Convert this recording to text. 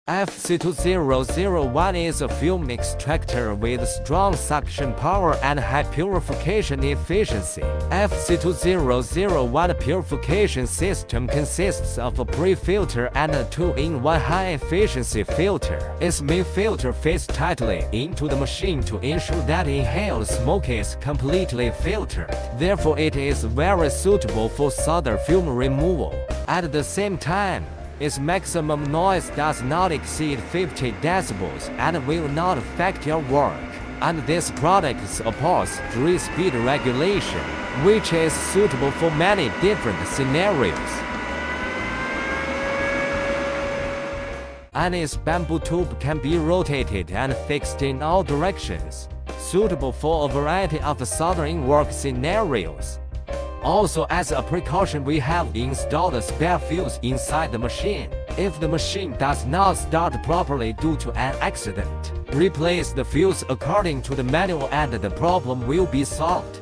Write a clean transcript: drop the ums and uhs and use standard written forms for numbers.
FC2001 is a fume extractor with strong suction power and high purification efficiency. FC2001 purification system consists of a pre-filter and a 2-in-1 high-efficiency filter. Its main filter fits tightly into the machine to ensure that inhaled smoke is completely filtered. Therefore, it is very suitable for solder fume removal. At the same time, its maximum noise does not exceed 50 decibels and will not affect your work. And this product supports 3-speed regulation, which is suitable for many different scenarios. And its bamboo tube can be rotated and fixed in all directions, suitable for a variety of soldering work scenarios. Also, as a precaution, we have installed a spare fuse inside the machine. If the machine does not start properly due to an accident, replace the fuse according to the manual and the problem will be solved.